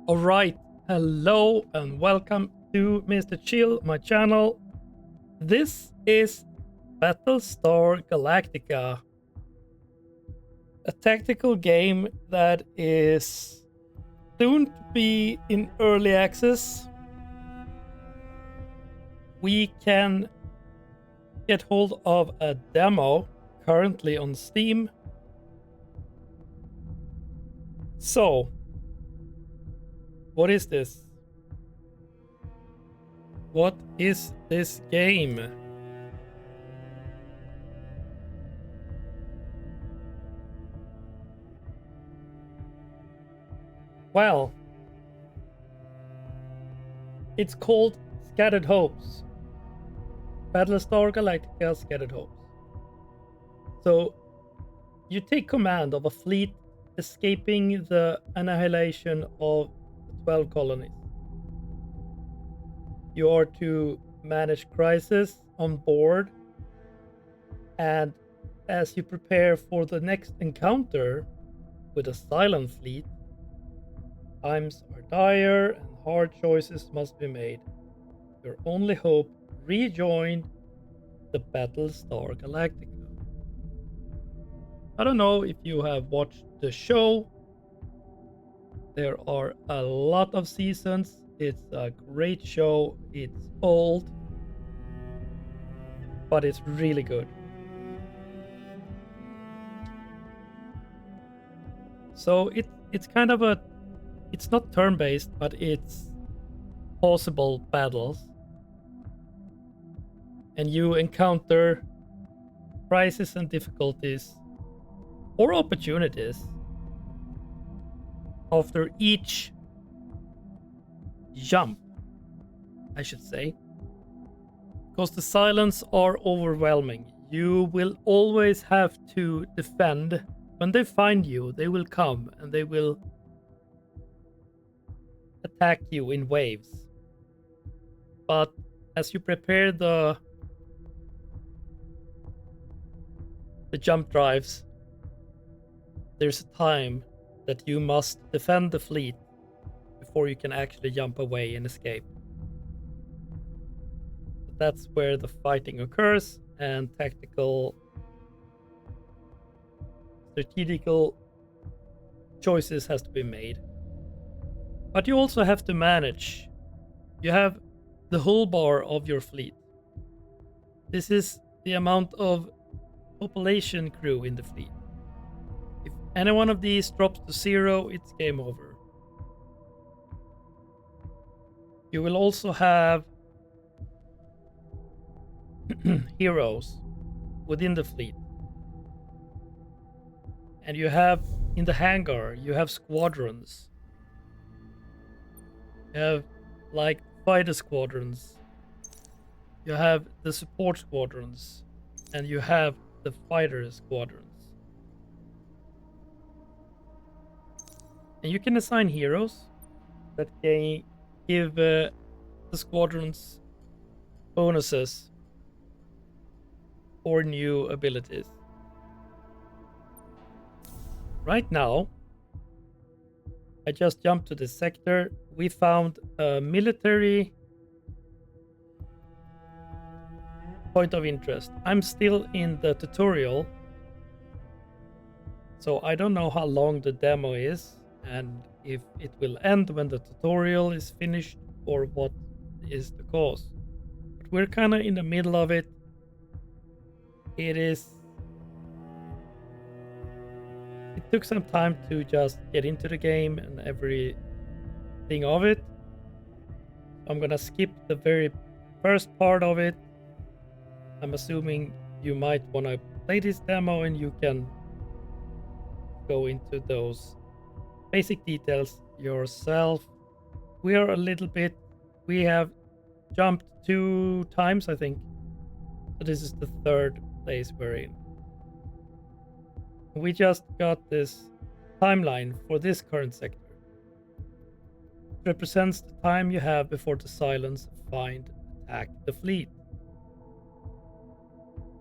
Alright, hello and welcome to Mr.Chill, my channel. This is Battlestar Galactica, a tactical game that is soon to be in early access. We can get hold of a demo currently on Steam. So, what is this? What is this game? Well, it's called Scattered Hopes. Battlestar Galactica Scattered Hopes. So, you take command of a fleet escaping the annihilation of the 12 colonies. You are to manage crisis on board, and as you prepare for the next encounter with a silent fleet, times are dire and hard choices must be made. Your only hope: rejoin the Battlestar Galactica. I don't know if you have watched the show. There are a lot of seasons. It's a great show. It's old, but it's really good. So it's kind of it's not turn-based, but it's possible battles. And you encounter crises and difficulties or opportunities after each jump, I should say, because the silence are overwhelming. You will always have to defend. When they find you, they will come and they will attack you in waves. But as you prepare the jump drives, there's a time that you must defend the fleet before you can actually jump away and escape. That's where the fighting occurs, and tactical, strategical choices has to be made. But you also have to manage. You have the hull bar of your fleet. This is the amount of population crew in the fleet. If any one of these drops to 0, it's game over. You will also have heroes within the fleet. And you have, in the hangar, you have squadrons. You have, like, fighter squadrons. You have the support squadrons. And you have the fighter squadrons. And you can assign heroes that can give the squadrons bonuses or new abilities. Right now, I just jumped to this sector. We found a military point of interest. I'm still in the tutorial, so I don't know how long the demo is and if it will end when the tutorial is finished or what is the cause. But we're kind of in the middle of it. It took some time to just get into the game and everything of it. I'm gonna skip the very first part of it. I'm assuming you might want to play this demo and you can go into those basic details yourself. We have jumped 2 times, I think. So this is the 3rd place we're in. We just got this timeline for this current sector. It represents the time you have before the silence attack the fleet.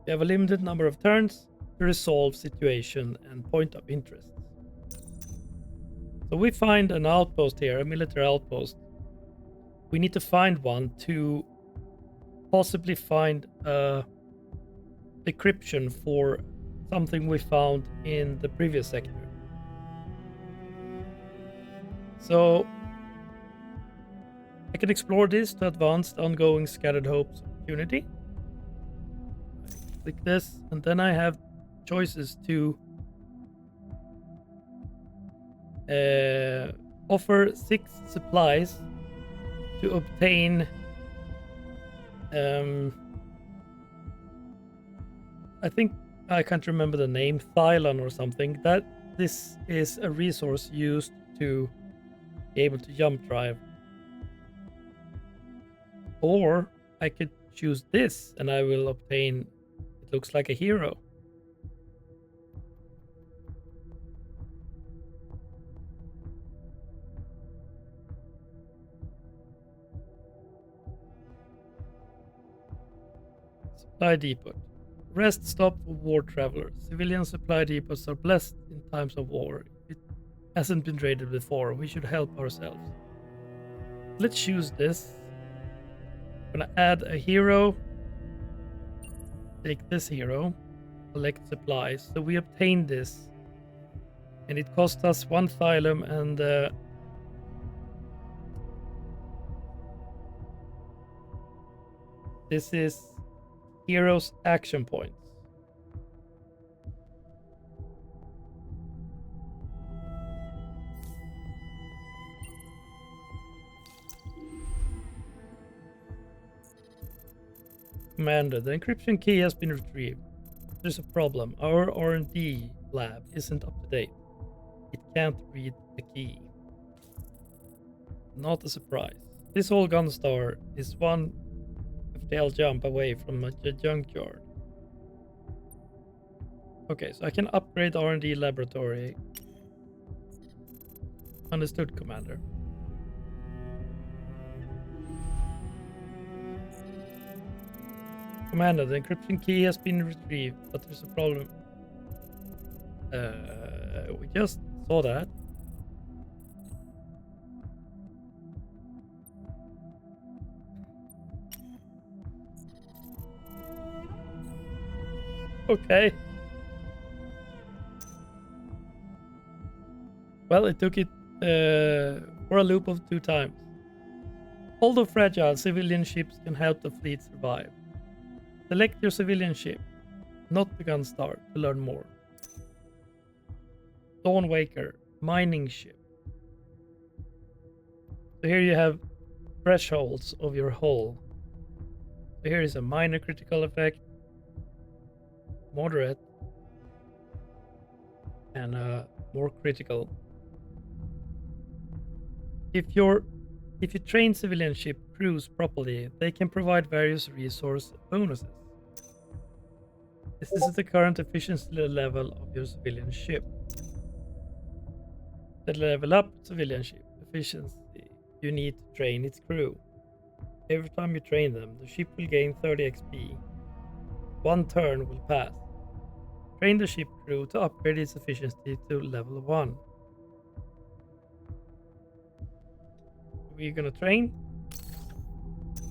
You have a limited number of turns to resolve situation and point of interest. So we find an outpost here, a military outpost. We need to find one to possibly find a decryption for something we found in the previous sector. So I can explore this to advance the ongoing Scattered Hopes opportunity. I click this, and then I have choices to offer 6 supplies to obtain I think I can't remember the name, Thylon or something. That this is a resource used to be able to jump drive. Or I could choose this and I will obtain, it looks like a hero. Supply depot. Rest stop for war travelers. Civilian supply depots are blessed in times of war. It hasn't been raided before. We should help ourselves. Let's choose this. I'm gonna add a hero. Take this hero. Collect supplies. So we obtained this. And it cost us 1 Thylum and this is heroes action points. Commander, the encryption key has been retrieved. There's a problem. Our R&D lab isn't up to date. It can't read the key. Not a surprise. This whole Gunstar is one FTL jump away from a junkyard. Okay, so I can upgrade R&D laboratory. Understood, Commander. Commander, the encryption key has been retrieved, but there's a problem. We just saw that. Okay. Well, it took it for a loop of 2 times. Although fragile, civilian ships can help the fleet survive. Select your civilian ship, not the Gunstar, to learn more. Dawnwaker, mining ship. So here you have thresholds of your hull. So here is a minor critical effect, moderate, and more critical. If you train civilian ship crews properly, they can provide various resource bonuses. This is the current efficiency level of your civilian ship. To level up civilian ship efficiency, you need to train its crew. Every time you train them, the ship will gain 30 XP. 1 turn will pass. Train the ship crew to upgrade its efficiency to level 1. We're gonna train.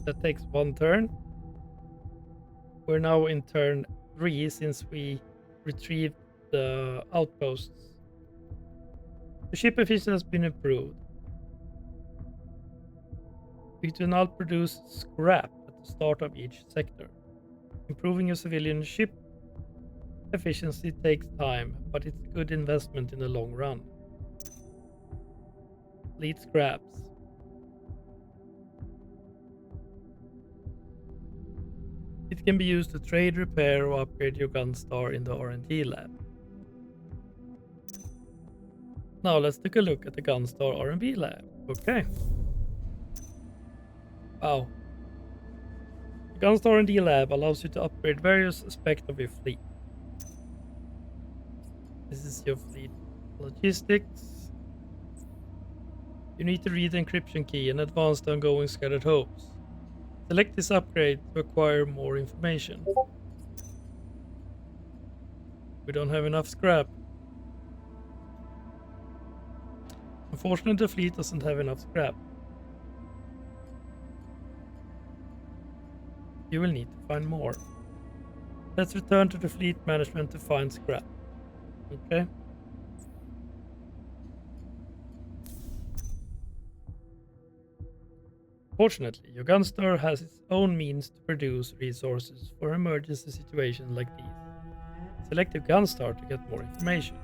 That takes 1 turn. We're now in turn 3 since we retrieved the outposts. The ship efficiency has been improved. We do not produce scrap at the start of each sector. Improving your civilian ship efficiency takes time, but it's a good investment in the long run. Fleet scraps. It can be used to trade, repair, or upgrade your Gunstar in the R&D lab. Now let's take a look at the Gunstar R&D lab. Okay. Wow. The Gunstar R&D lab allows you to upgrade various aspects of your fleet. This is your fleet logistics. You need to read the encryption key and advance the ongoing Scattered Hopes. Select this upgrade to acquire more information. We don't have enough scrap. Unfortunately, the fleet doesn't have enough scrap. You will need to find more. Let's return to the fleet management to find scrap. Okay? Fortunately, your gun store has its own means to produce resources for emergency situations like these. Select your gun store to get more information.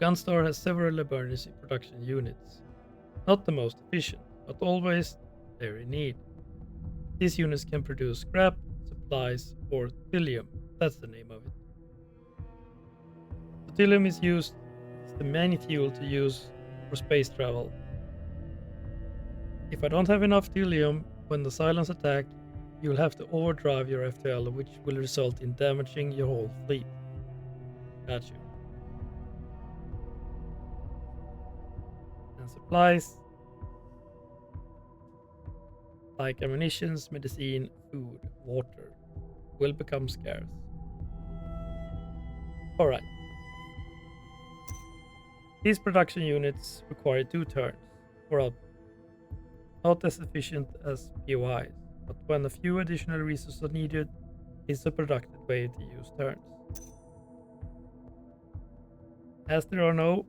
Gun store has several emergency production units. Not the most efficient, but always there in need. These units can produce scrap, supplies, or Thilium. That's the name of it. Thilium is used as the main fuel to use for space travel. If I don't have enough Thilium when the Silence attack, you'll have to overdrive your FTL, which will result in damaging your whole fleet. Got you. And supplies like ammunitions, medicine, food, water will become scarce. Alright. These production units require 2 turns for output. Not as efficient as POIs, but when a few additional resources are needed, it's a productive way to use turns. As there are no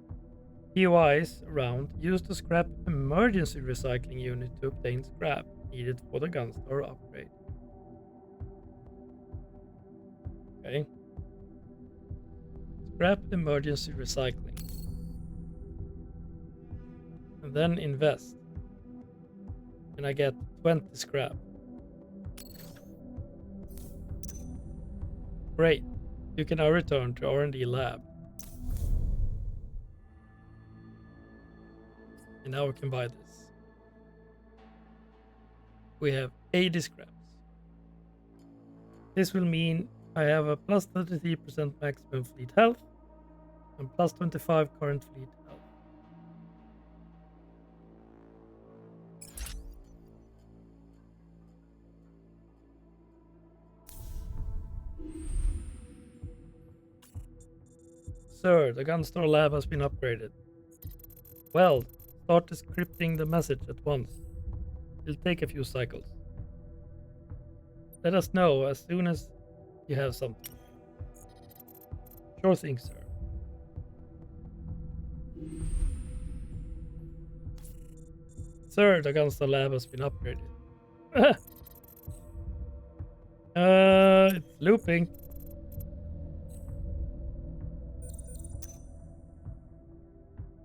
POIs around, use the scrap emergency recycling unit to obtain scrap needed for the gun store upgrade. Okay. Scrap emergency recycling. And then invest. And I get 20 scrap. Great. You can now return to R&D lab. And now we can buy this. We have 80 scraps. This will mean I have a plus 33% maximum fleet health and plus 25 current fleet health. Sir, the gun store lab has been upgraded. Well, start decrypting the message at once. It'll take a few cycles. Let us know as soon as you have something. Sure thing, sir. Sir, the gun store lab has been upgraded. It's looping.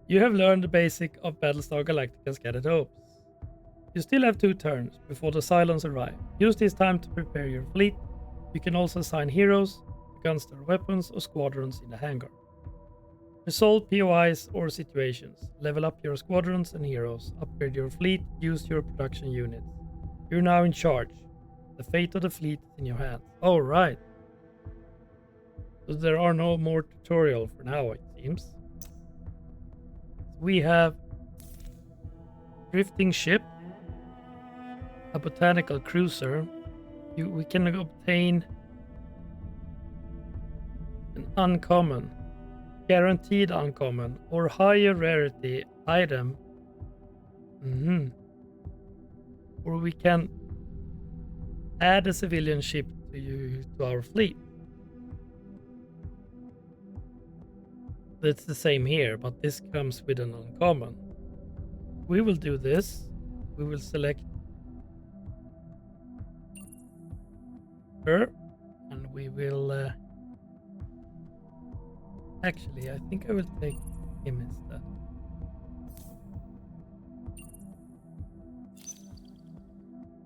You have learned the basic of Battlestar Galactica's scattered hopes. You still have 2 turns before the Cylons arrive. Use this time to prepare your fleet. You can also assign heroes, gunster weapons, or squadrons in the hangar. Resolve POIs or situations. Level up your squadrons and heroes. Upgrade your fleet. Use your production units. You're now in charge. The fate of the fleet is in your hands. Alright. So there are no more tutorial for now, it seems. We have drifting ship, a botanical cruiser. We can obtain an uncommon, guaranteed uncommon, or higher rarity item. Or we can add a civilian ship to our fleet. It's the same here, but this comes with an uncommon. We will do this. We will select her, and we will actually, I think I will take him instead.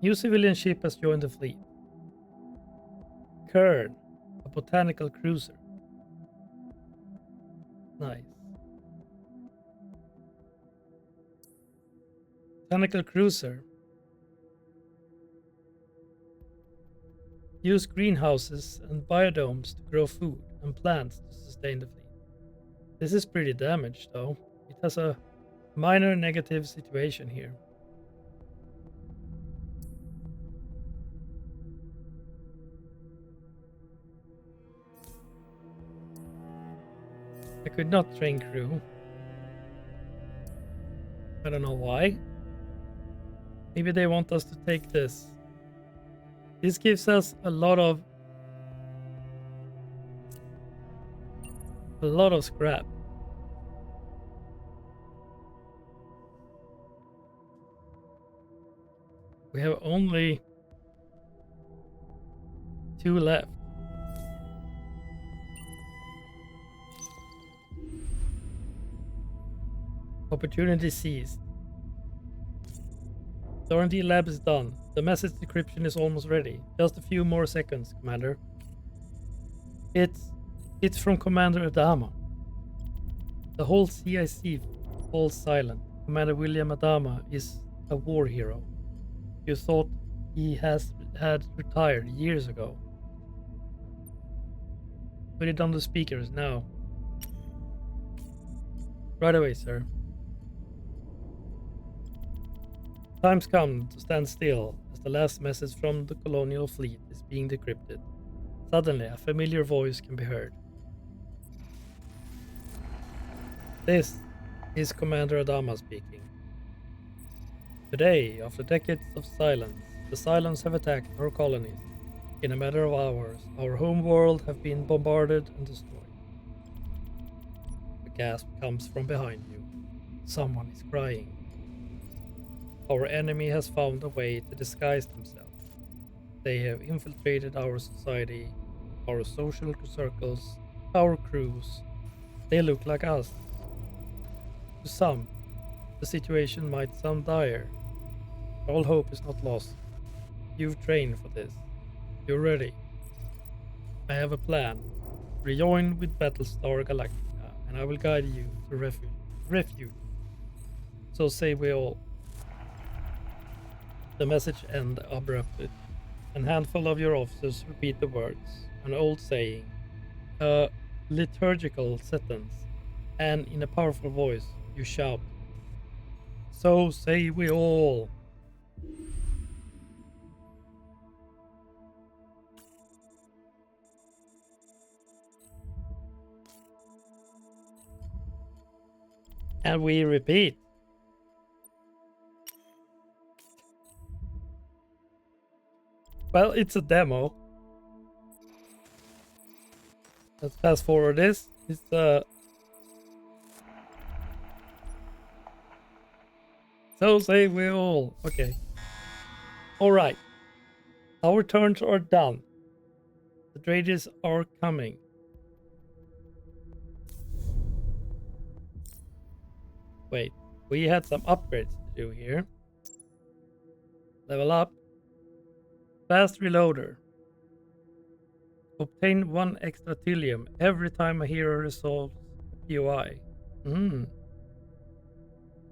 New civilian ship has joined the fleet. Kern, a botanical cruiser. Nice. Botanical cruiser. Use greenhouses and biodomes to grow food and plants to sustain the fleet. This is pretty damaged though. It has a minor negative situation here. I could not train crew. I don't know why. Maybe they want us to take this. This gives us a lot of scrap. We have only 2 left. Opportunity seized. The R&D lab is done. The message decryption is almost ready. Just a few more seconds, Commander. It's from Commander Adama. The whole CIC falls silent. Commander William Adama is a war hero. You thought he had retired years ago. Put it on the speakers now. Right away, sir. Time's come to stand still as the last message from the colonial fleet is being decrypted. Suddenly, a familiar voice can be heard. This is Commander Adama speaking. Today, after decades of silence, the Cylons have attacked our colonies. In a matter of hours, our home world have been bombarded and destroyed. A gasp comes from behind you. Someone is crying. Our enemy has found a way to disguise themselves. They have infiltrated our society, our social circles, our crews. They look like us. To some, the situation might sound dire. All hope is not lost. You've trained for this. You're ready. I have a plan. Rejoin with Battlestar Galactica, and I will guide you to refuge. So say we all. The message ends abruptly. A handful of your officers repeat the words, an old saying, a liturgical sentence, and in a powerful voice you shout, "So say we all." And we repeat. Well, it's a demo. Let's fast forward this. It's so say we all. Okay. Alright. Our turns are done. The traders are coming. Wait, we had some upgrades to do here. Level up. Fast reloader. Obtain 1 extra Tilium every time a hero resolves a POI.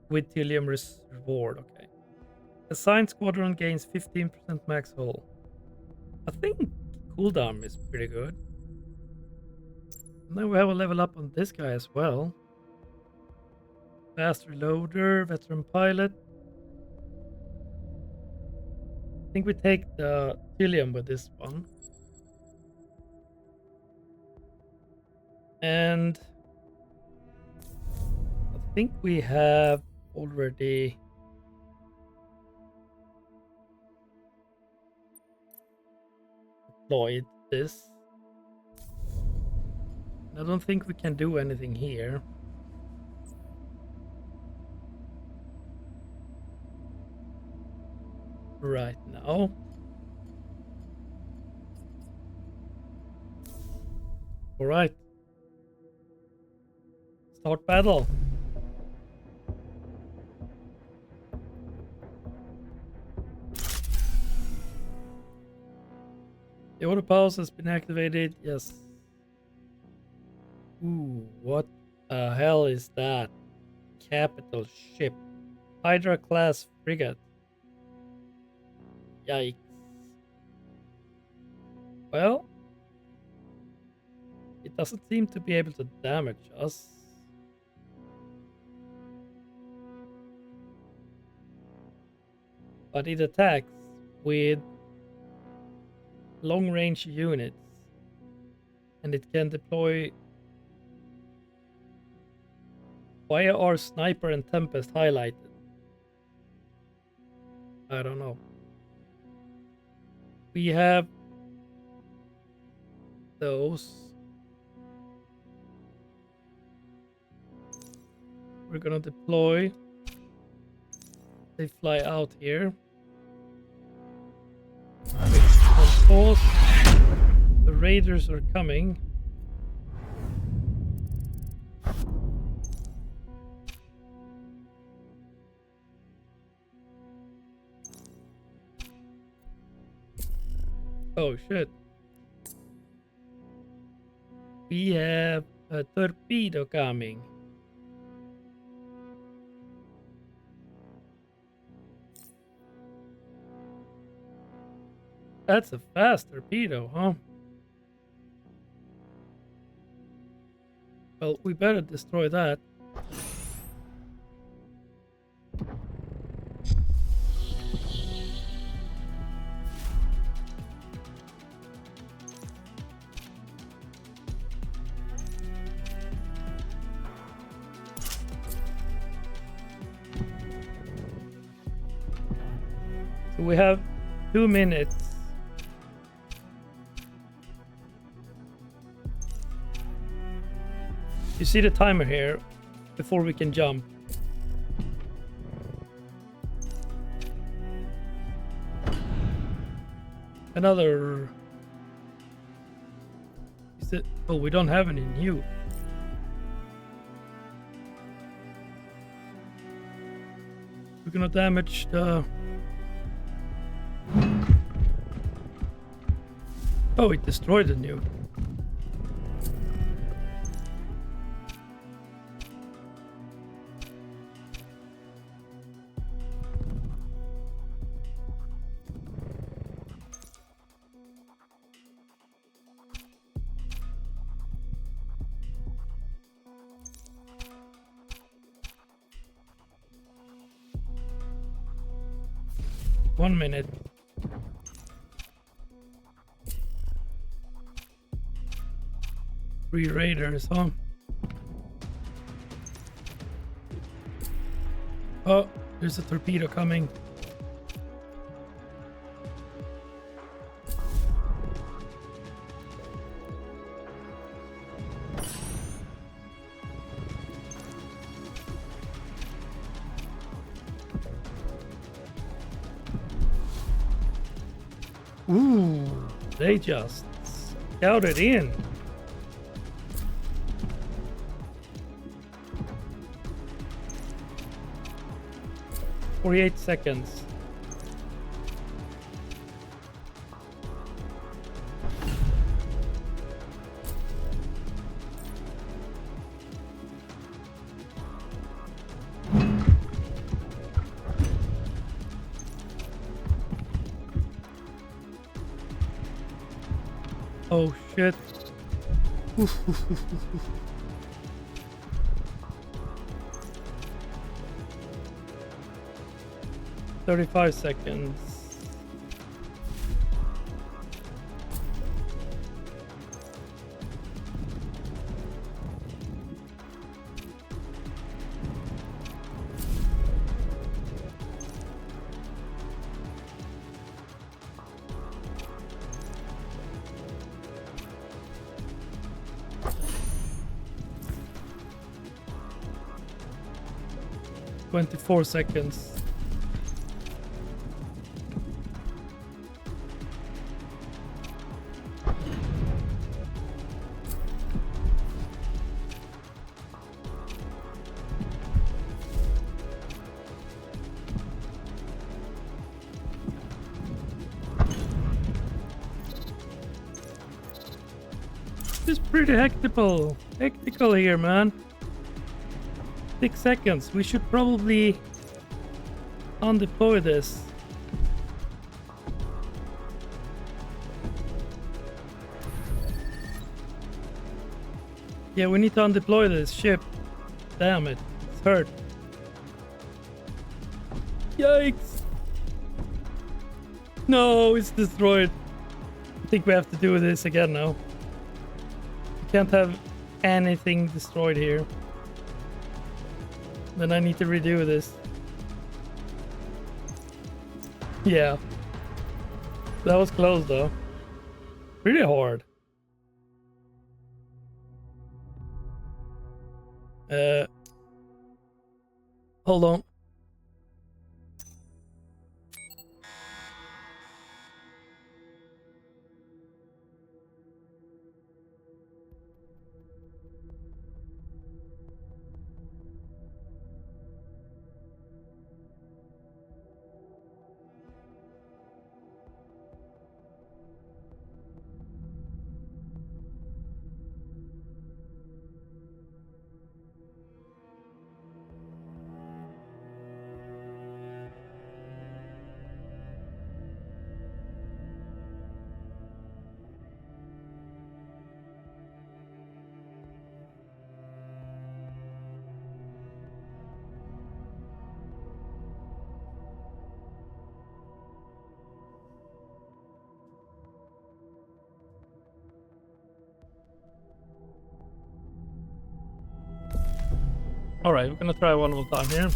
With Tilium reward, okay. Assigned squadron gains 15% max hull. I think cooldown is pretty good. Now we have a level up on this guy as well. Fast reloader, veteran pilot. I think we take the Tilium with this one. And I think we have already deployed this. I don't think we can do anything here. Right now. Alright. Start battle. The auto pause has been activated. Yes. Ooh, what the hell is that? Capital ship. Hydra class frigate. Yikes. Well, it doesn't seem to be able to damage us. But it attacks with long range units. And it can deploy. Why are Sniper and Tempest highlighted? I don't know. We have those. We're gonna deploy. They fly out here. On pause. The raiders are coming. Oh shit. We have a torpedo coming. That's a fast torpedo, huh? Well, we better destroy that. So we have 2 minutes. You see the timer here before we can jump. Another. Is it? Oh, we don't have any new. We're gonna damage the. Oh, it destroyed the nuke. One minute. Three raiders, huh? Oh, there's a torpedo coming. Ooh, they just scouted in. "48 seconds. Oh shit. 35 seconds. "24 seconds. This is pretty hectical here, man. 6 seconds. We should probably undeploy this. Yeah, we need to undeploy this ship. Damn it. It's hurt. Yikes. No, it's destroyed. I think we have to do this again now. We can't have anything destroyed here. Then I need to redo this. Yeah. That was close though. Pretty hard. Hold on. All right, we're gonna try one more time here.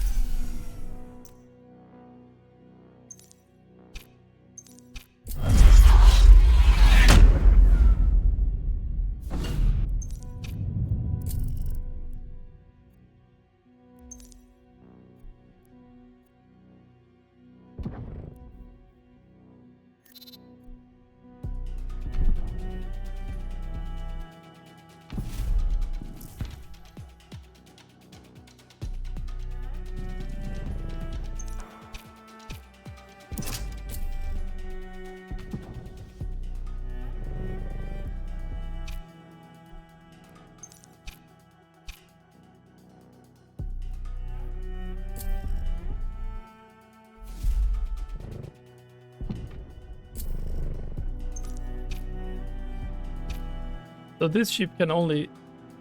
So this ship can only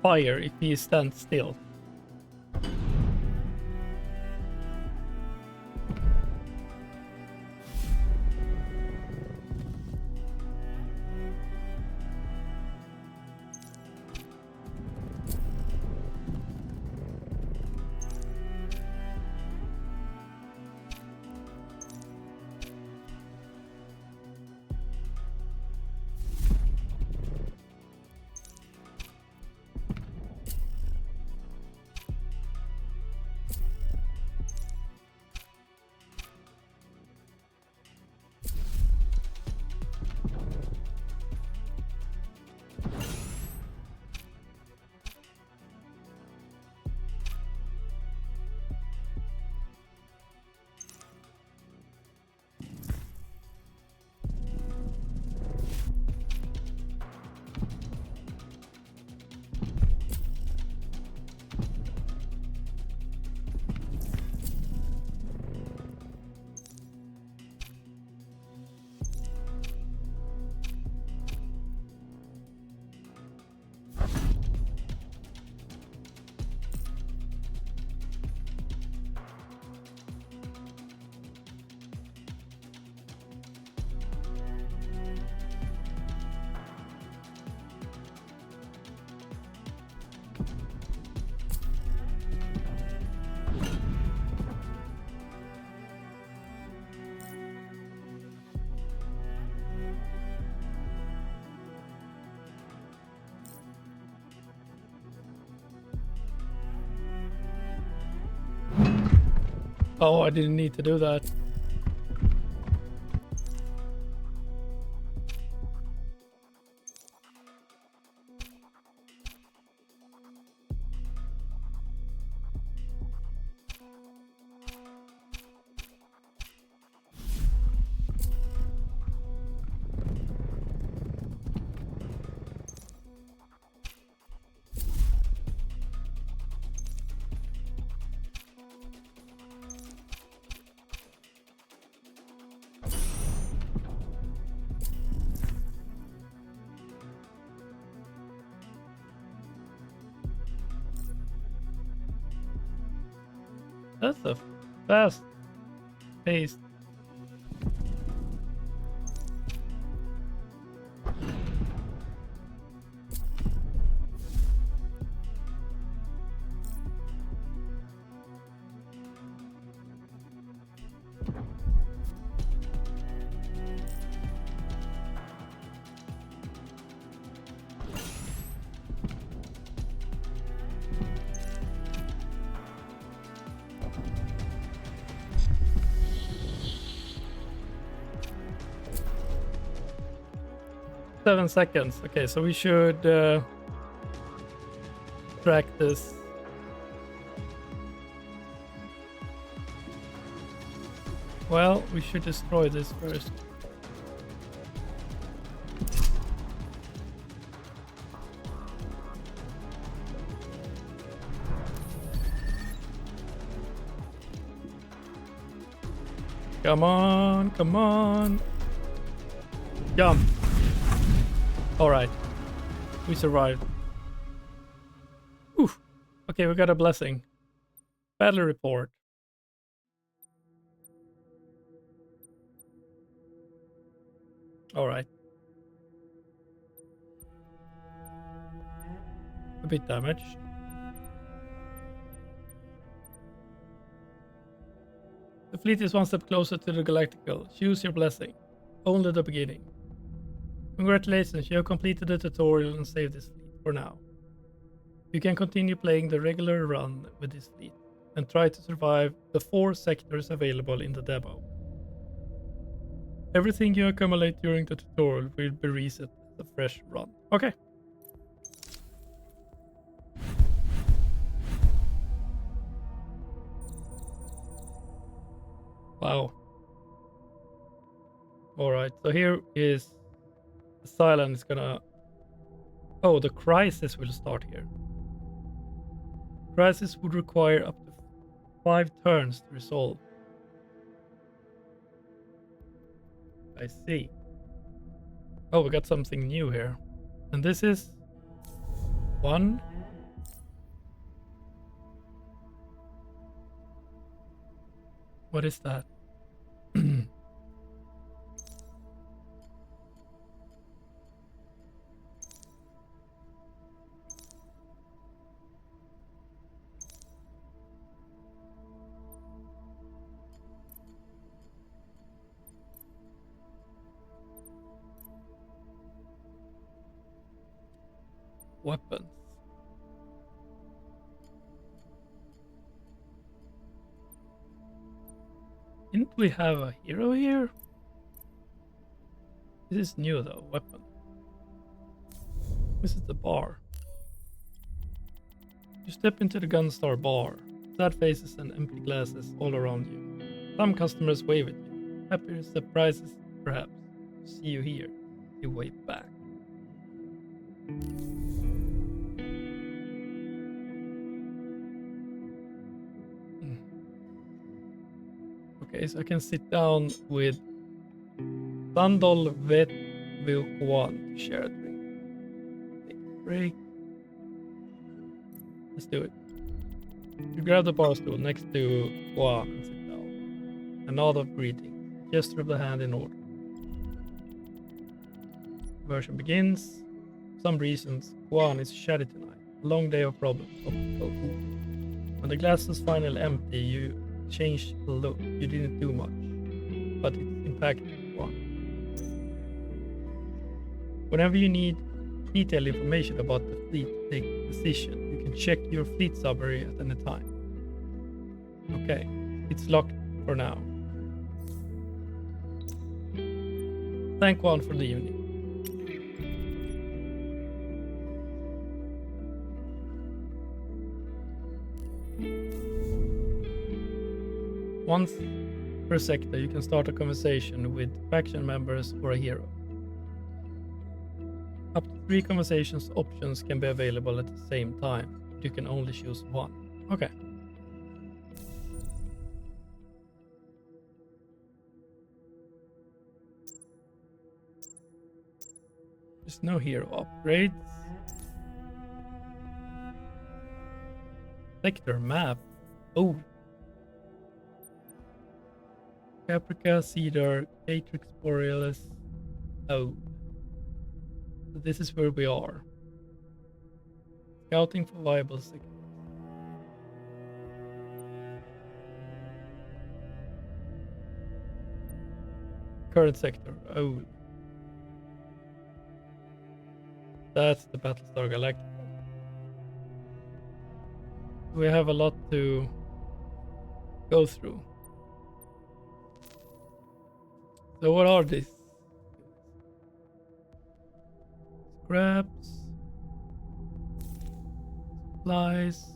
fire if he stands still. Oh, I didn't need to do that. That's a fast pace. 7 seconds. Okay, so we should track this. Well, we should destroy this first. Come on, come on. Jump. Alright. We survived. Oof. Okay, we got a blessing. Battle report. Alright. A bit damaged. The fleet is one step closer to the Galactical. Choose your blessing. Only the beginning. Congratulations, you have completed the tutorial and saved this fleet for now. You can continue playing the regular run with this fleet and try to survive the 4 sectors available in the demo. Everything you accumulate during the tutorial will be reset as a fresh run. Okay. Wow. Alright, so here is the Cylon is gonna... Oh, the crisis will start here. Crisis would require up to 5 turns to resolve. I see. Oh, we got something new here. And this is... 1. What is that? Weapons. Didn't we have a hero here? This is new though, weapon. This is the bar. You step into the Gunstar bar. Sad faces and empty glasses all around you. Some customers wave at you. Happy surprises, perhaps. See you here. You wave back. Okay, so I can sit down with Sandol Vet Vuan to share a drink. Take a break. Let's do it. You grab the bar stool next to Juan and sit down. A nod of greeting. Gesture of the hand in order. Version begins. For some reasons, Juan is shatty tonight. A long day of problems. When the glass is finally empty, you change the look. You didn't do much, but it impacted Juan. Whenever you need detailed information about the fleet to take a decision, you can check your fleet summary at any time. Okay, it's locked for now. Thank Juan for the evening. Once per sector, you can start a conversation with faction members or a hero. Up to 3 conversations options can be available at the same time, but you can only choose one. Okay. There's no hero upgrades. Sector map. Oh. Caprica, Cedar, Catrix, Borealis. Oh. So this is where we are. Scouting for viable sectors. Current sector. Oh. That's the Battlestar Galactica. We have a lot to go through. So what are these? Scraps. Supplies.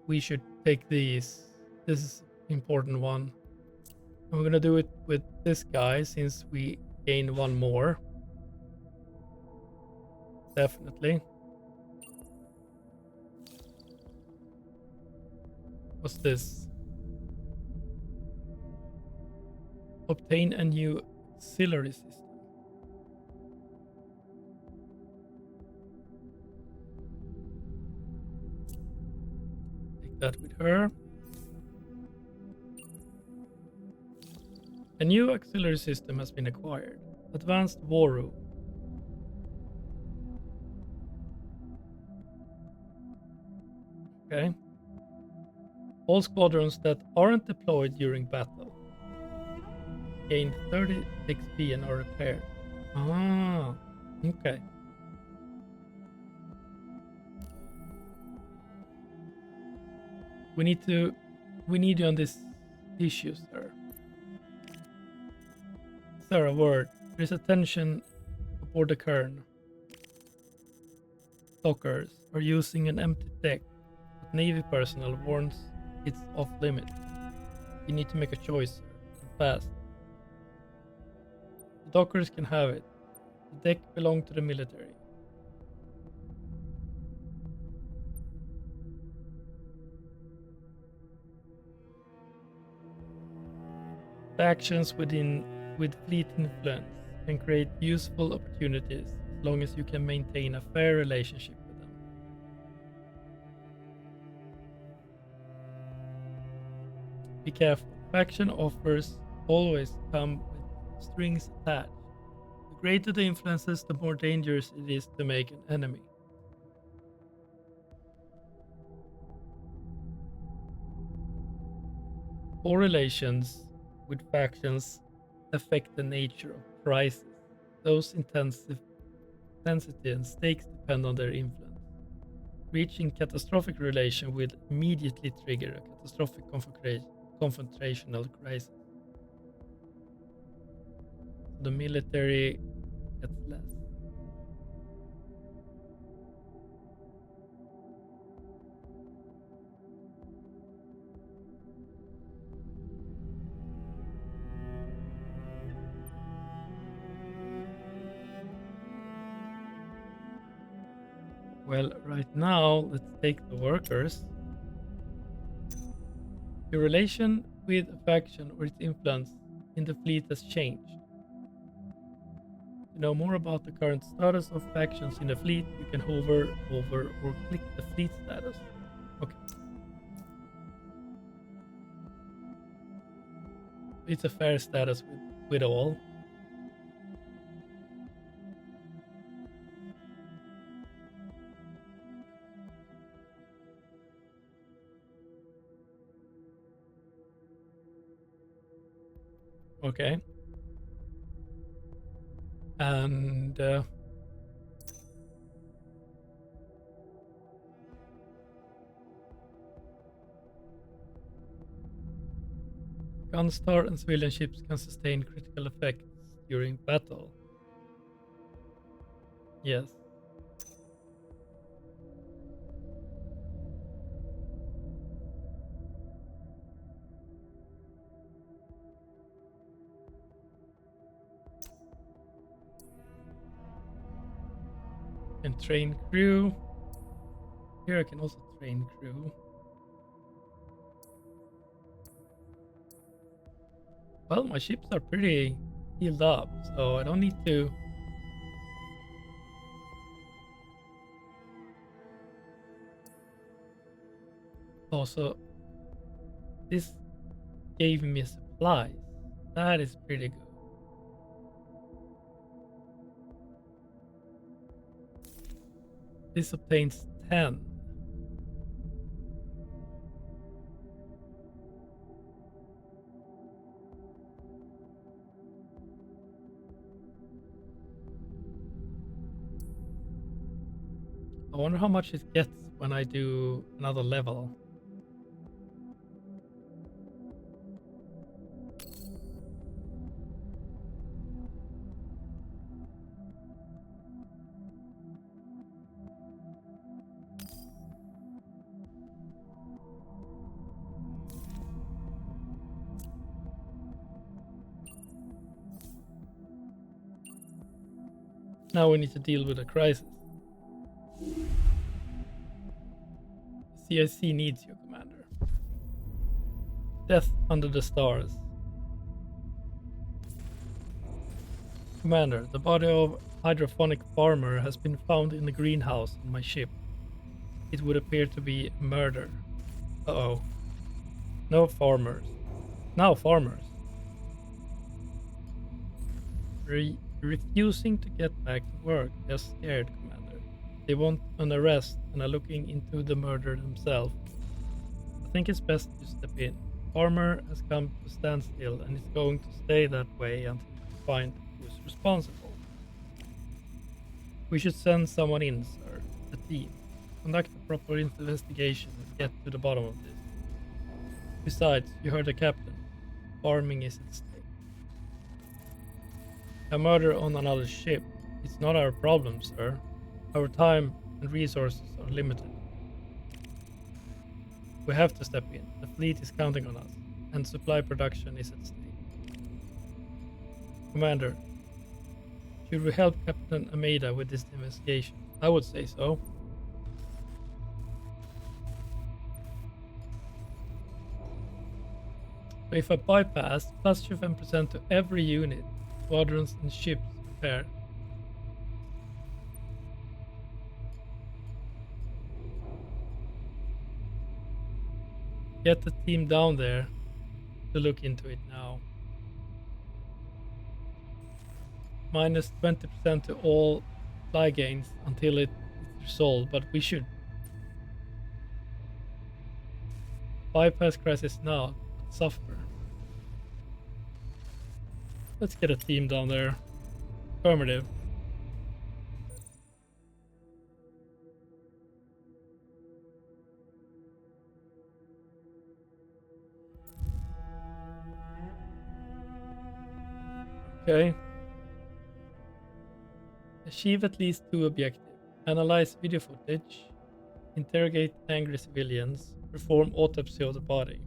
We should take these. This is an important one. I'm gonna do it with this guy since we gain one more. Definitely. What's this? Obtain a new auxiliary system. Take that with her. A new auxiliary system has been acquired. Advanced war room. Okay. All squadrons that aren't deployed during battle gain 30 XP and are repaired. Ah, okay. We need you on this issue, sir. Sir, a word. There is a tension aboard the Kern. Dockers are using an empty deck, but Navy personnel warns it's off limit. You need to make a choice, sir, and fast. The dockers can have it. The deck belongs to the military. Factions with fleet influence can create useful opportunities as long as you can maintain a fair relationship with them. Be careful. Faction offers always come with strings attached. The greater the influences, the more dangerous it is to make an enemy. All relations with factions affect the nature of prices. Those intensity and stakes depend on their influence. Reaching catastrophic relation will immediately trigger a catastrophic confrontational crisis. The military gets less. Well, right now, let's take the workers. Your relation with a faction or its influence in the fleet has changed. To know more about the current status of factions in the fleet, you can hover over or click the fleet status. Okay. It's a fair status with all. Okay. And Gunstar and civilian ships can sustain critical effects during battle. Yes. Can train crew. Here I can also train crew. Well, my ships are pretty healed up, so I don't need to. Also, this gave me supplies. That is pretty good. This obtains 10. I wonder how much it gets when I do another level. Now we need to deal with a crisis. CIC needs you, Commander. Death under the stars. Commander, the body of hydroponic farmer has been found in the greenhouse on my ship. It would appear to be murder. Uh-oh. No farmers. Now farmers. Refusing to get back to work. They're scared, Commander. They want an arrest and are looking into the murder themselves. I think it's best you step in. Farmer has come to stand still and is going to stay that way until we find who's responsible. We should send someone in, sir. A team. Conduct a proper investigation and get to the bottom of this. Besides, you heard the captain. Farming is at stake. A murder on another ship. It's not our problem, sir. Our time and resources are limited. We have to step in. The fleet is counting on us, and supply production is at stake. Commander, should we help Captain Ameda with this investigation? I would say so. If I bypass, plus 25% to every unit, squadrons and ships repair. Get the team down there to look into it now. Minus 20% to all fly gains until it's resolved, but we should bypass crisis now, but suffer. Let's get a team down there. Affirmative. Okay. Achieve at least 2 objectives. Analyze video footage. Interrogate angry civilians. Perform autopsy of the body.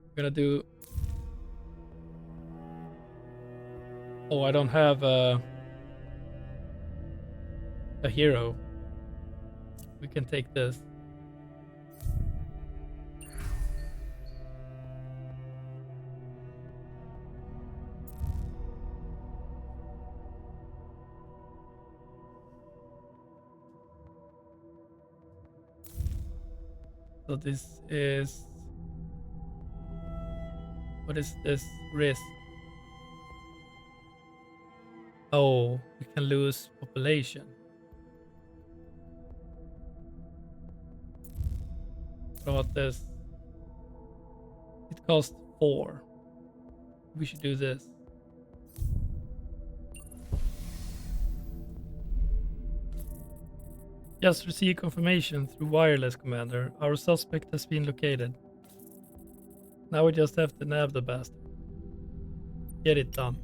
I'm gonna do... Oh, I don't have a hero. We can take this. So this is... What is this risk? Oh, we can lose population. What about this? It costs 4. We should do this. Just received confirmation through wireless, Commander. Our suspect has been located. Now we just have to nab the bastard. Get it done.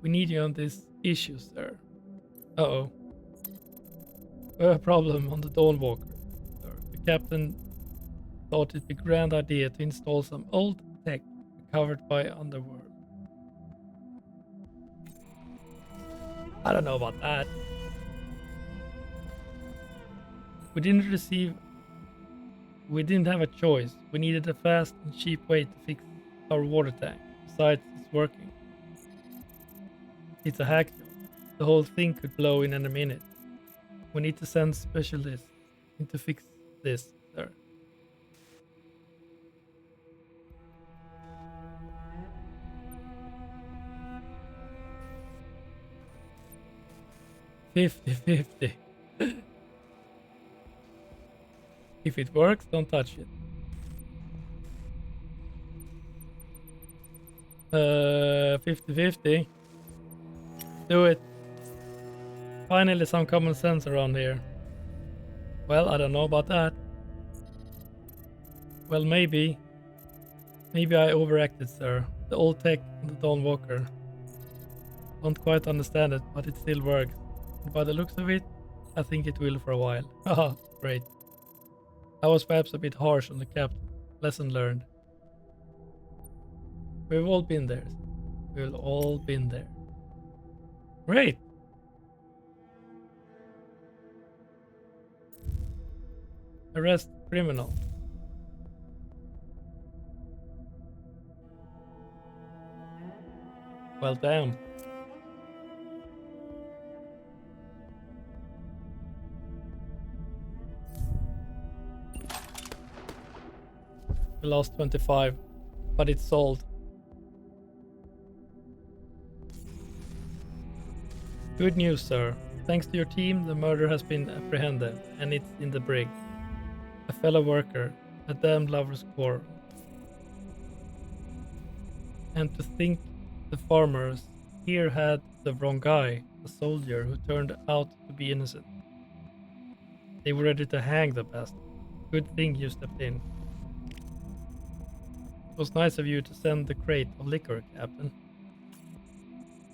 We need you on this issue, sir. Uh-oh. We have a problem on the Dawnwalker, sir. The captain thought it'd be a grand idea to install some old tech recovered by Underworld. I don't know about that. We didn't have a choice. We needed a fast and cheap way to fix our water tank. Besides, it's working. It's a hack job. The whole thing could blow in any minute. We need to send specialists in to fix this, sir. $50-50. If it works, don't touch it. 50-50. Do it. Finally some common sense around here. Well, I don't know about that. Well, maybe. Maybe I overacted, sir. The old tech on the Dawnwalker. Don't quite understand it, but it still works. And by the looks of it, I think it will for a while. Haha, great. I was perhaps a bit harsh on the captain. Lesson learned. We've all been there. We've all been there. Great. Arrest criminal. Well, damn. We lost 25, but it's sold. Good news, sir. Thanks to your team, the murderer has been apprehended, and it's in the brig. A fellow worker, a damned lover's quarrel. And to think the farmers here had the wrong guy, a soldier who turned out to be innocent. They were ready to hang the bastard. Good thing you stepped in. It was nice of you to send the crate of liquor, Captain.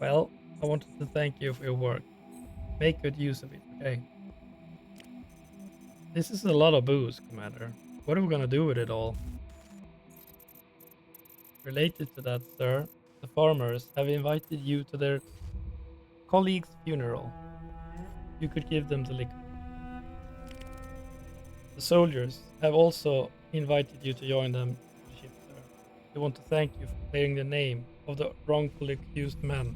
Well, I wanted to thank you for your work. Make good use of it, okay? This is a lot of booze, Commander. What are we gonna do with it all? Related to that, sir, the farmers have invited you to their colleague's funeral. You could give them the liquor. The soldiers have also invited you to join them on the ship, sir. They want to thank you for clearing the name of the wrongfully accused man.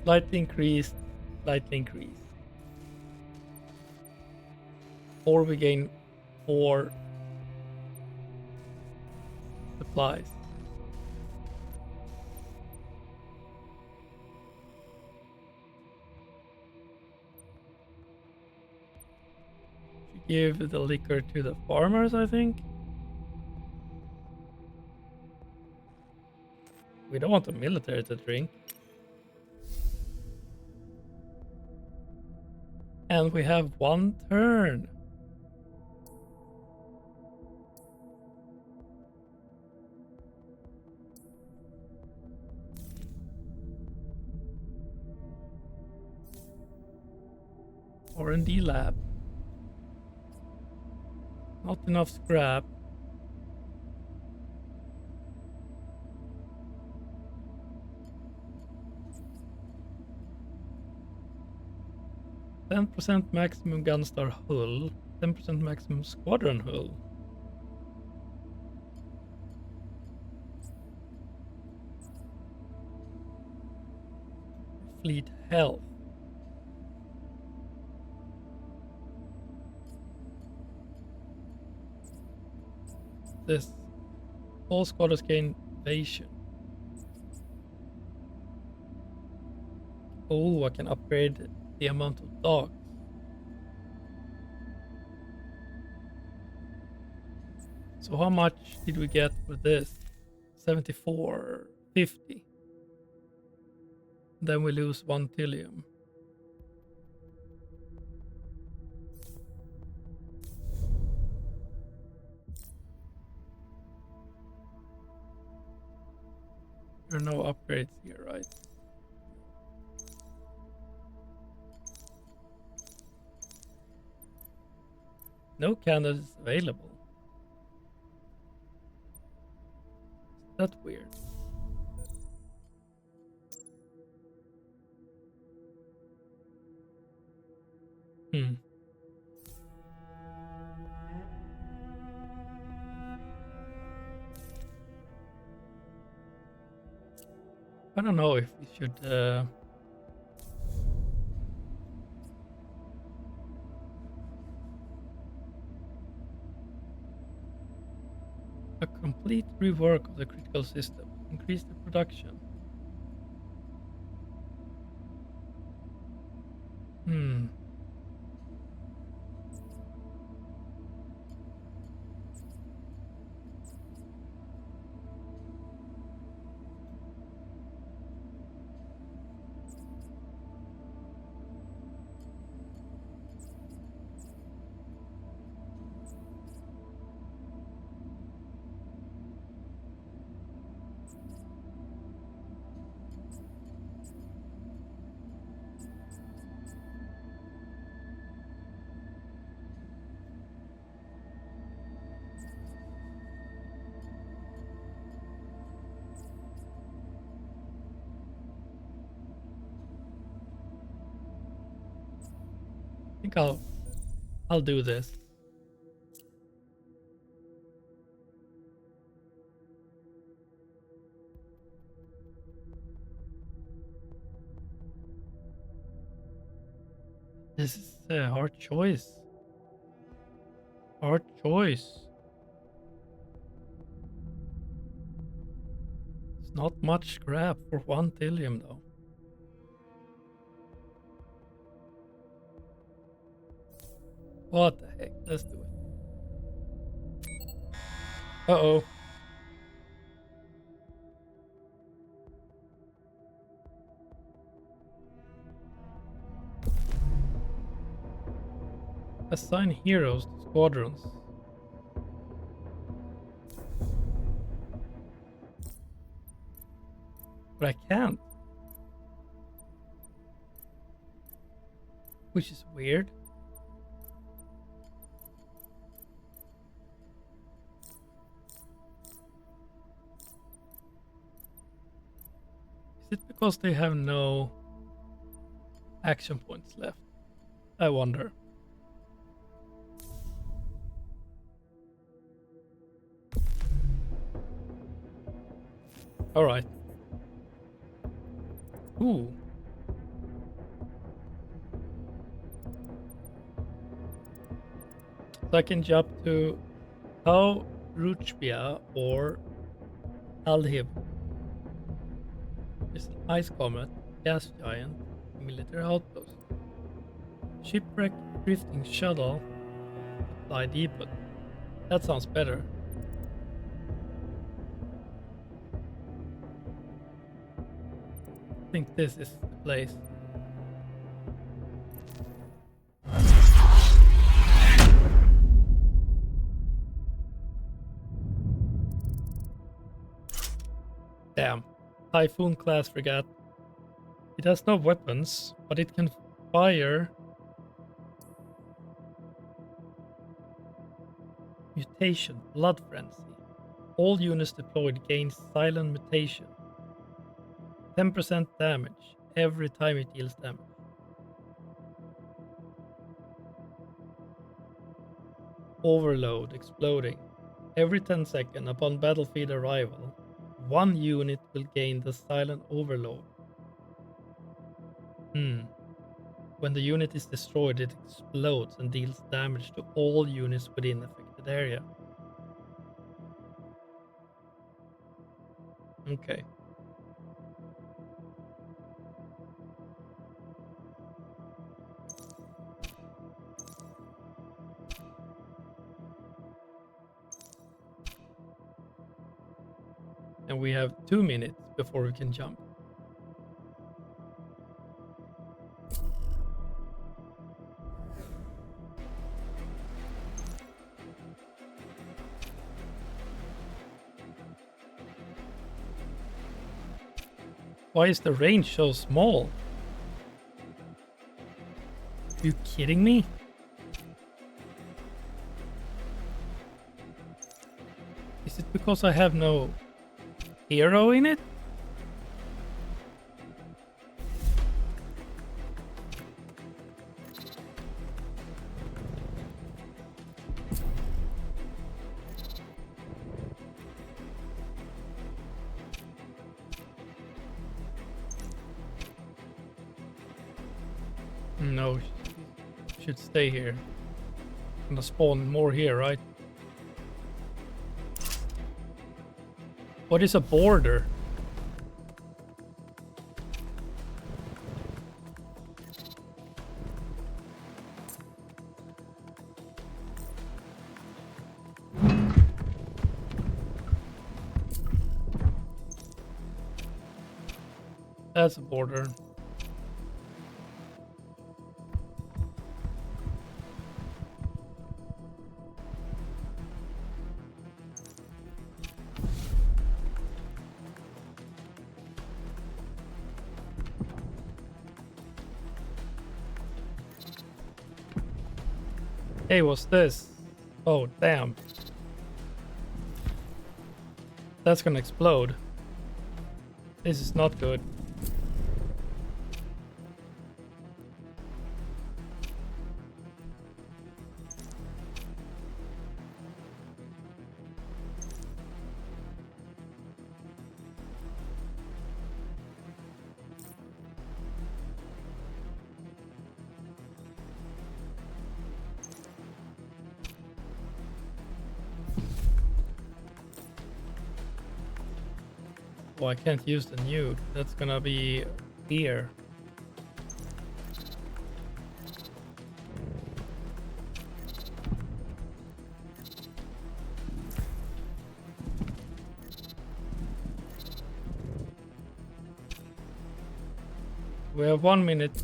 Slightly increased, slightly increased. Or we gain 4 supplies. Should give the liquor to the farmers, I think. We don't want the military to drink. And we have 1 turn. R&D lab. Not enough scrap. %, maximum Gunstar hull. 10% maximum squadron hull. Fleet health. This. All squadrons gain evasion. Oh, I can upgrade the amount of dogs. So how much did we get for this? 74.50. Then we lose 1 tillium. There are no upgrades here, right? No candidates available. That's weird. Hmm. I don't know if we should a complete rework of the critical system. Increase the production. Hmm. think I'll do this. This is a hard choice. Hard choice. It's not much scrap for 1 Trillium though. What the heck? Let's do it. Uh-oh. Assign heroes to squadrons. But I can't. Which is weird. Is it because they have no action points left? I wonder. Alright. Ooh. So I can jump to Tau Ruchbia or Alhib. It's an ice comet, gas giant, military outpost. Shipwreck drifting shuttle, supply depot. That sounds better. I think this is the place. Damn. Typhoon class frigate. It has no weapons, but it can fire mutation, blood frenzy. All units deployed gain silent mutation. 10% damage every time it deals damage. Overload, exploding. Every 10 seconds upon battlefield arrival, 1 unit will gain the silent overload. When the unit is destroyed, it explodes and deals damage to all units within affected area. Okay. And we have 2 minutes before we can jump. Why is the range so small? Are you kidding me? Is it because I have no hero in it? No, should stay here. I'm gonna spawn more here, right? What is a border? That's a border. Hey, what's this? Oh, damn. That's gonna explode. This is not good. Oh, I can't use the nuke. That's gonna be here. We have 1 minute.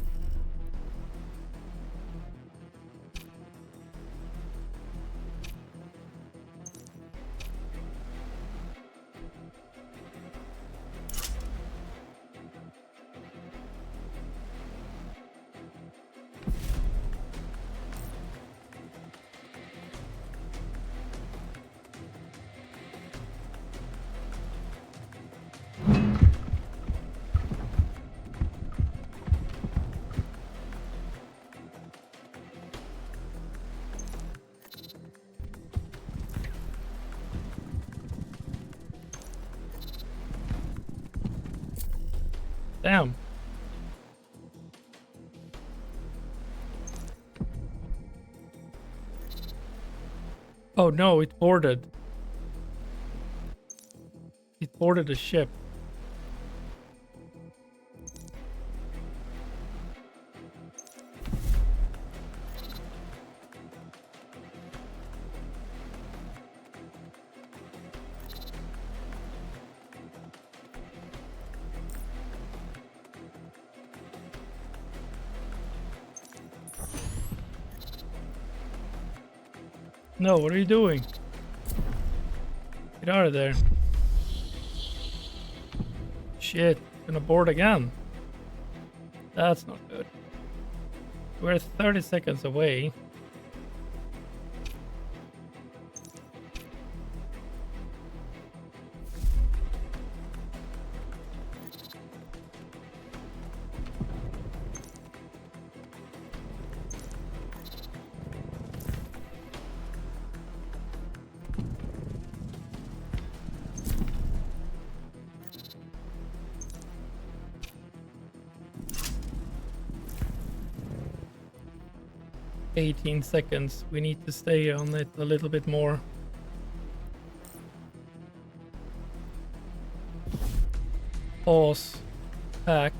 Damn. Oh no, it boarded. It boarded the ship. No, what are you doing? Get out of there. Shit, gonna board again. That's not good. We're 30 seconds away. "18 seconds. We need to stay on it a little bit more." Pause. Pack.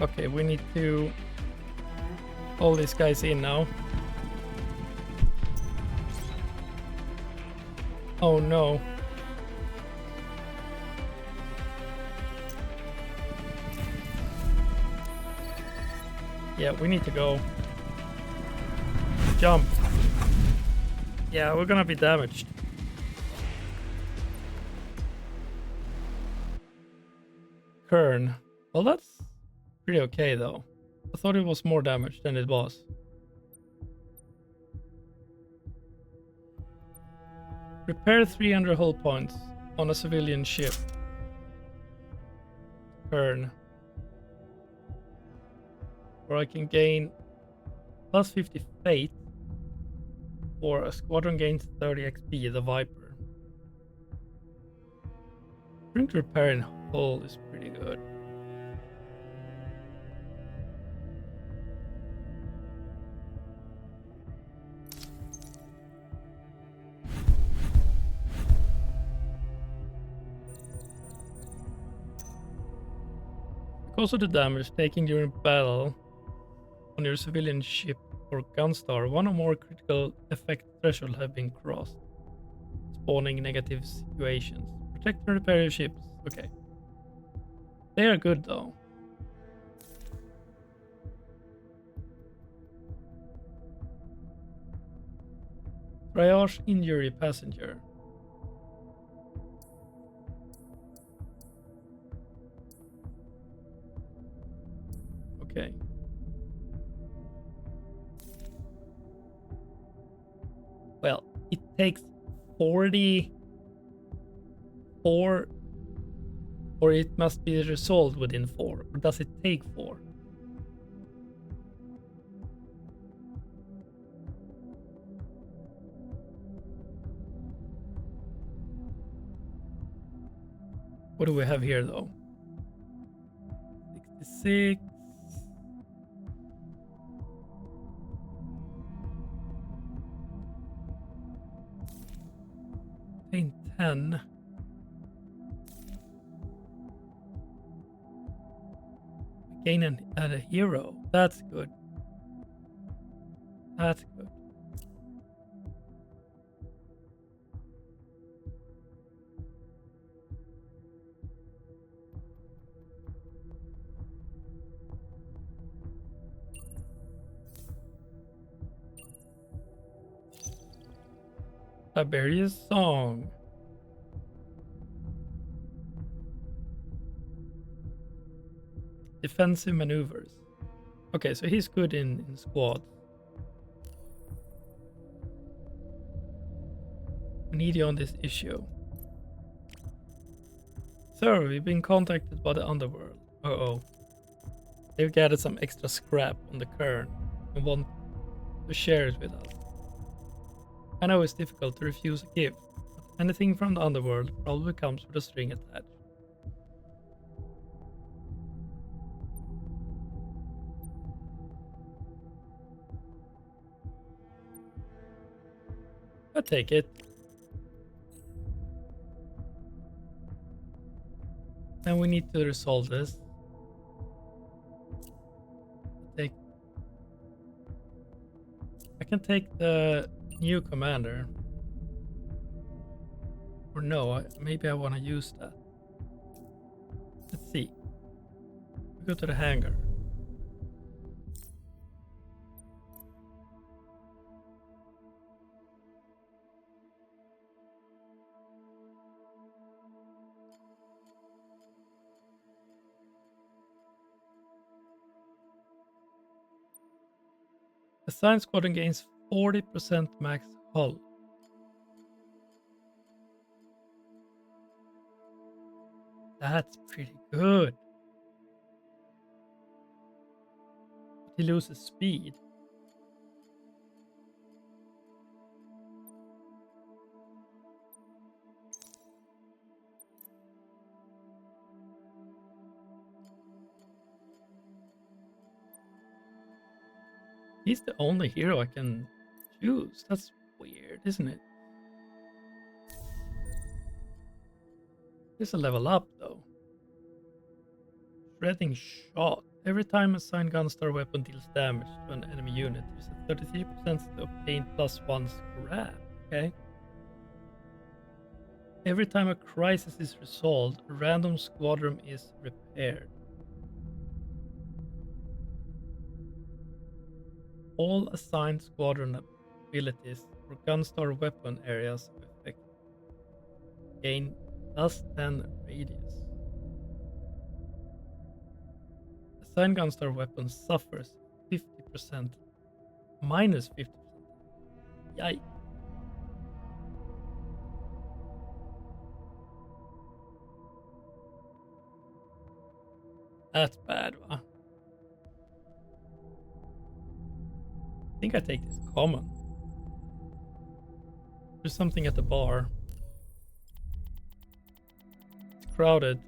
Okay, we need to pull these guys in now. Oh no. Yeah, we need to go. Jump. Yeah, we're gonna be damaged. Kern. Well, that's pretty okay though. I thought it was more damage than it was. Repair 300 hull points on a civilian ship. Kern. Or I can gain plus 50 fate, or a squadron gains 30 XP, the Viper. Sprint repair in hull is pretty good. Because of the damage taken during battle on your civilian ship or Gunstar, one or more critical effect threshold have been crossed, spawning negative situations. Protect and repair your ships. Okay. They are good though. Triage injury passenger. Okay. Well, it takes 44, or it must be resolved within 4. Or does it take 4? What do we have here though? 66. Pain 10. Gain and add a hero. That's good. That's good. Tiberius Song. Defensive maneuvers. Okay, so he's good in squads. We need you on this issue. Sir, we've been contacted by the underworld. Uh-oh. They've gathered some extra scrap on the cairn and want to share it with us. I know it's difficult to refuse a gift, but anything from the underworld probably comes with a string attached. I'll take it. Then we need to resolve this. I can take the new commander. Or no, maybe I want to use that. Let's see. We go to the hangar. The Science Squadron gains 40% max hull. That's pretty good. But he loses speed. He's the only hero I can choose. That's weird, isn't it? There's a level up though. Shredding shot. Every time a assigned Gunstar weapon deals damage to an enemy unit, there's a 33% to obtain +1 scrap. Okay. Every time a crisis is resolved, a random squadron is repaired. All assigned squadron abilities for Gunstar weapon areas of effect gain +10 radius. Assigned Gunstar weapon suffers 50%, -50%. Yikes. That's bad, huh? I think I take this common. There's something at the bar. It's crowded.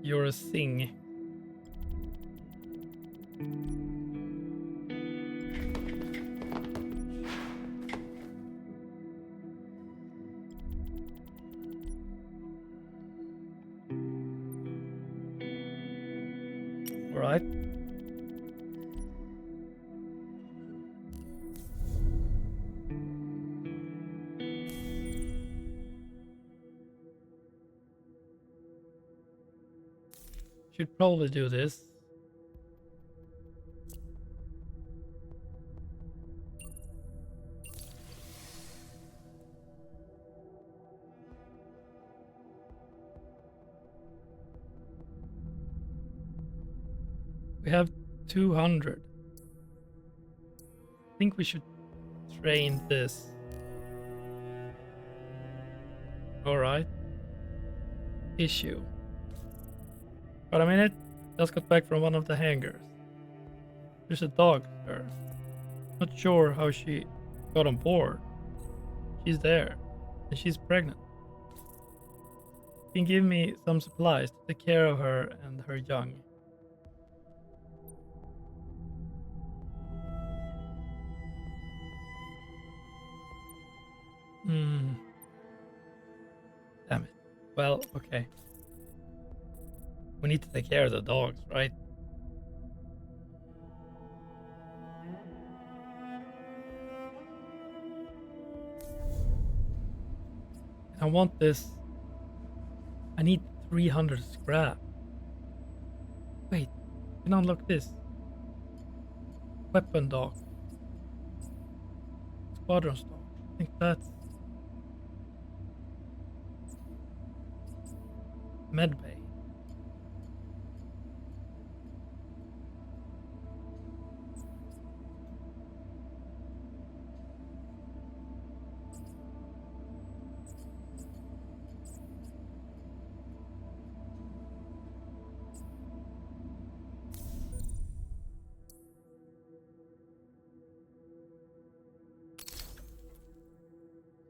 You're a sing. All right. Should probably do this. We have 200. I think we should train this. All right. Issue. Got a minute? Just got back from one of the hangars. There's a dog there. Not sure how she got on board. She's there. And she's pregnant. You can give me some supplies to take care of her and her young. Hmm. Damn it. Well, okay. We need to take care of the dogs, right? I want this. I need 300 scrap. Wait, can I unlock this? Weapon dock. Squadron stock. I think that's medbay.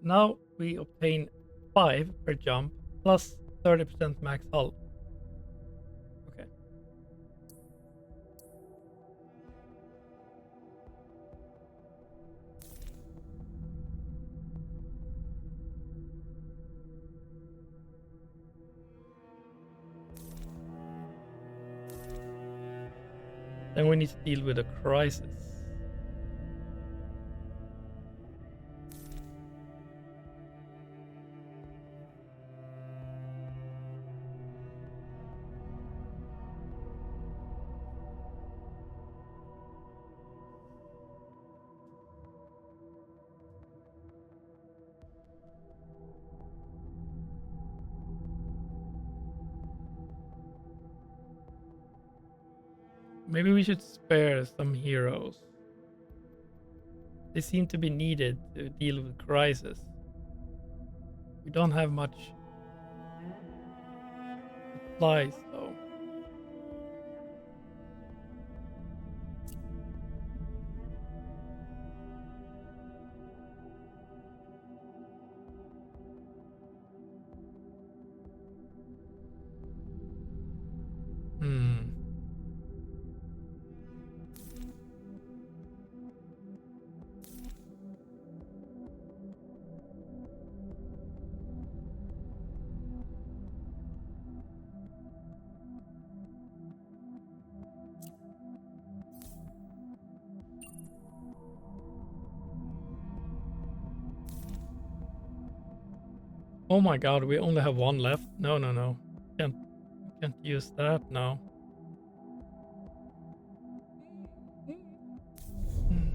Now we obtain 5 per jump plus 30% max hull. Okay. Then we need to deal with a crisis. Maybe we should spare some heroes. They seem to be needed to deal with crisis. We don't have much supplies though. Hmm. Oh my god, we only have one left. No, no, no. Can't use that now. Hmm.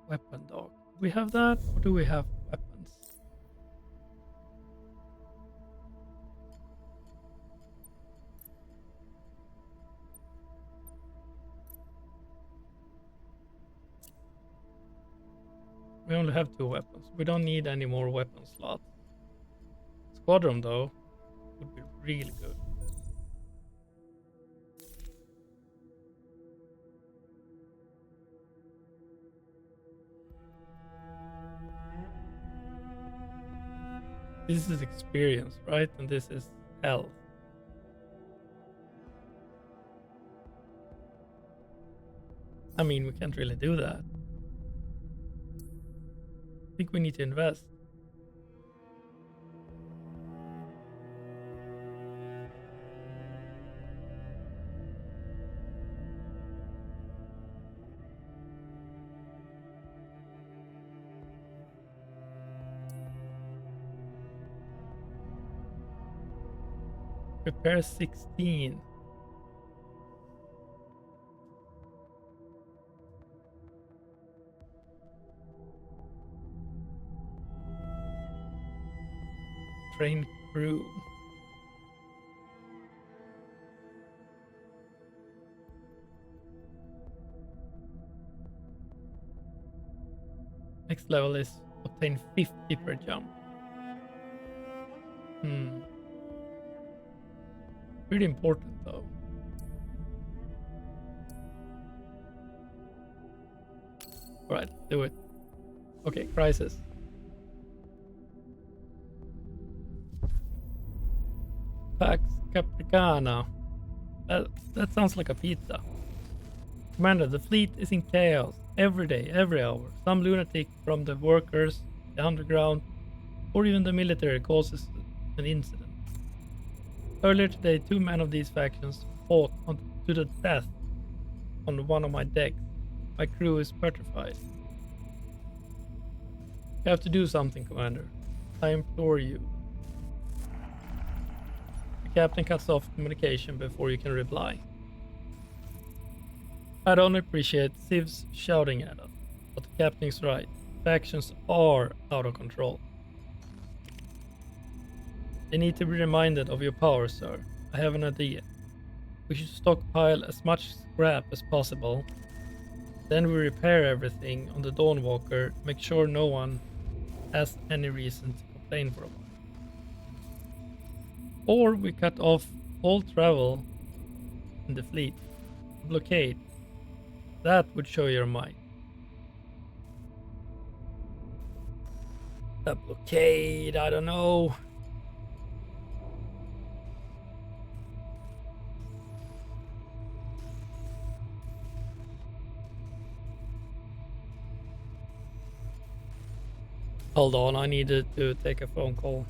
Weapon dog. Do we have that, or do we have weapons? We only have 2 weapons. We don't need any more weapon slots. Squadron though would be really good. This is experience, right? And this is health. I mean, we can't really do that. I think we need to invest. Repair 16. Train crew. Next level is obtain 50 per jump. Pretty important though. Alright, do it. Okay, crisis. Pax Capricana. That sounds like a pizza. Commander, the fleet is in chaos. Every day, every hour. Some lunatic from the workers, the underground, or even the military causes an incident. Earlier today, 2 men of these factions fought to the death on one of my decks. My crew is petrified. You have to do something, Commander. I implore you. The captain cuts off communication before you can reply. I don't appreciate civs shouting at us, but the captain's right. Factions are out of control. They need to be reminded of your power, sir. I have an idea. We should stockpile as much scrap as possible. Then we repair everything on the Dawnwalker, make sure no one has any reason to complain for a while. Or we cut off all travel in the fleet. Blockade. That would show your might. A blockade, I don't know. Hold on, I needed to take a phone call.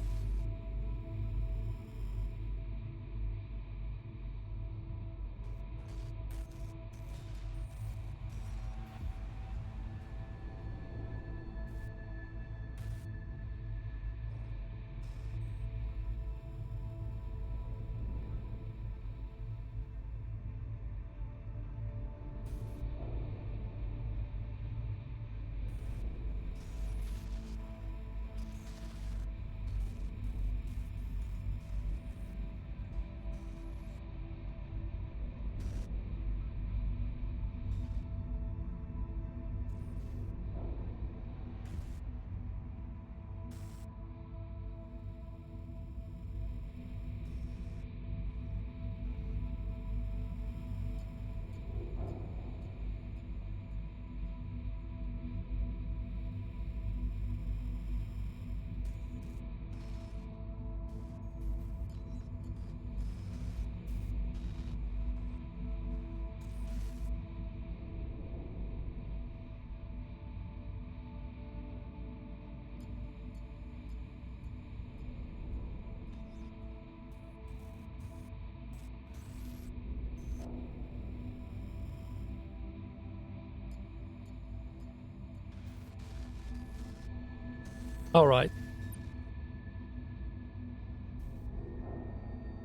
Alright.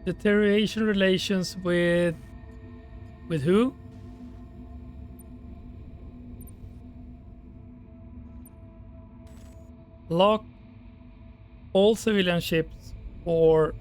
Deterioration relations with who? Lock all civilian ships or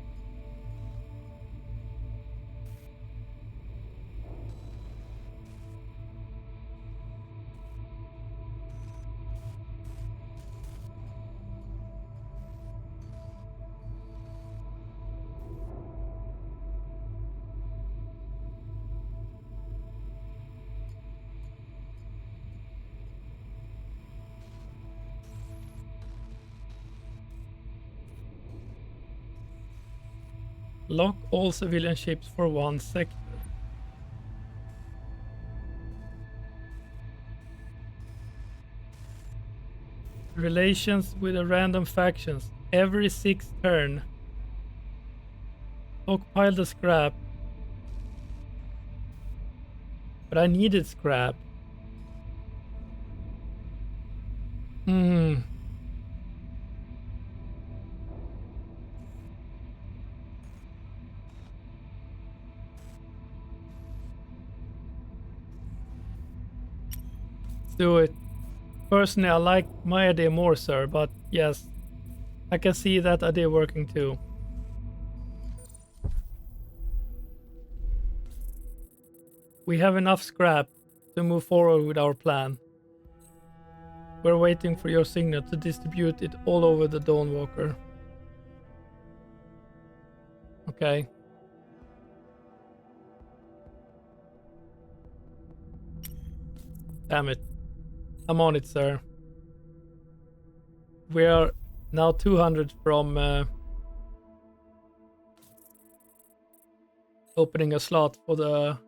lock all civilian ships for one sector. Relations with a random factions every 6th turn. Stockpile the scrap. But I needed scrap. Do it. Personally, I like my idea more, sir, but yes, I can see that idea working too. We have enough scrap to move forward with our plan. We're waiting for your signal to distribute it all over the Dawnwalker. Okay. Damn it. I'm on it, sir. We are now 200 from opening a slot for the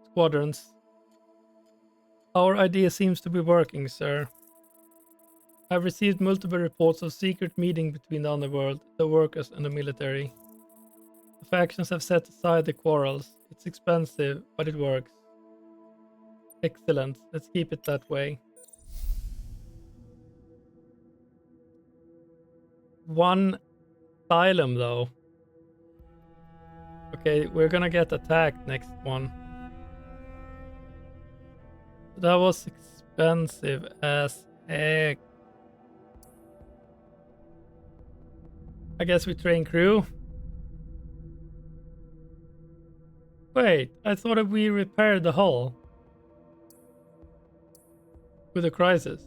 squadrons. Our idea seems to be working, sir. I've received multiple reports of secret meeting between the underworld, the workers, and the military. The factions have set aside the quarrels. It's expensive, but it works. Excellent. Let's keep it that way. One asylum, though. Okay, we're gonna get attacked next one. That was expensive as heck. I guess we train crew. Wait, I thought that we repaired the hull with a crisis.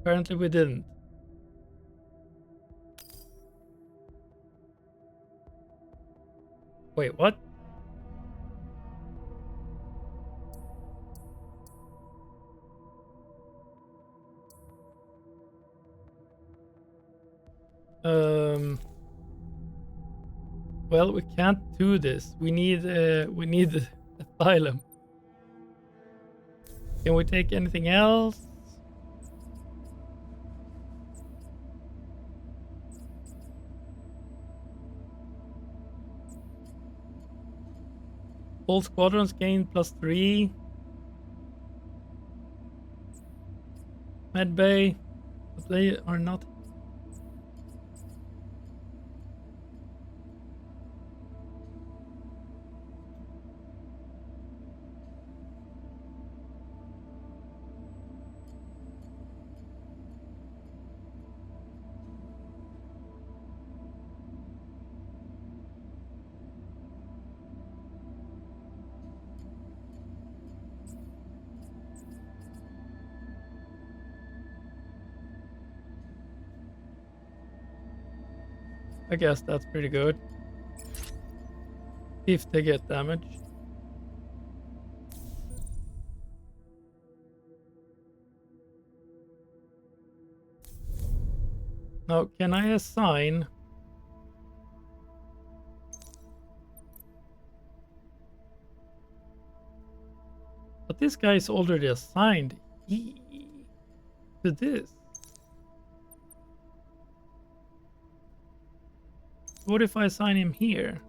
Apparently we didn't. Wait, what? Well, we can't do this. We need asylum. Can we take anything else? All squadrons gain +3. Medbay, but they are not. I guess that's pretty good. If they get damaged. Now, can I assign? But this guy is already assigned to this. What if I assign him here?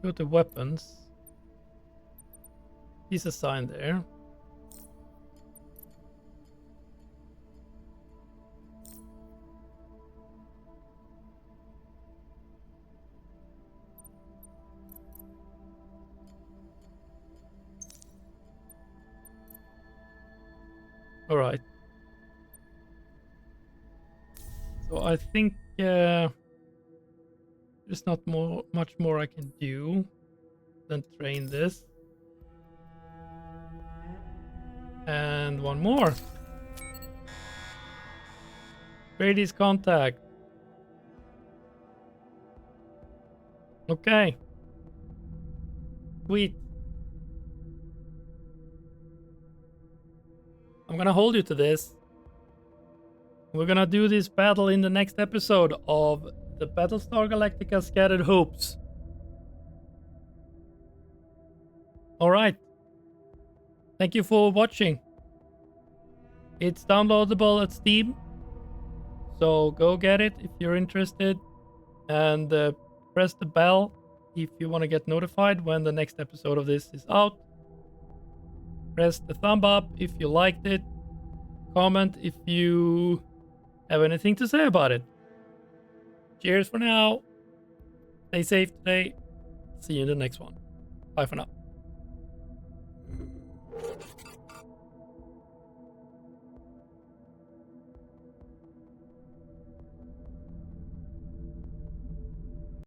Go to weapons. He's assigned there. All right. So I think there's not much more I can do than train this. And one more. Brady's contact. Okay. Sweet. I'm gonna hold you to this. We're gonna do this battle in the next episode of the Battlestar Galactica Scattered Hopes. Alright. Thank you for watching. It's downloadable at Steam. So go get it if you're interested. And press the bell if you want to get notified when the next episode of this is out. Press the thumb up if you liked it. Comment if you have anything to say about it. Cheers for now. Stay safe today. See you in the next one. Bye for now.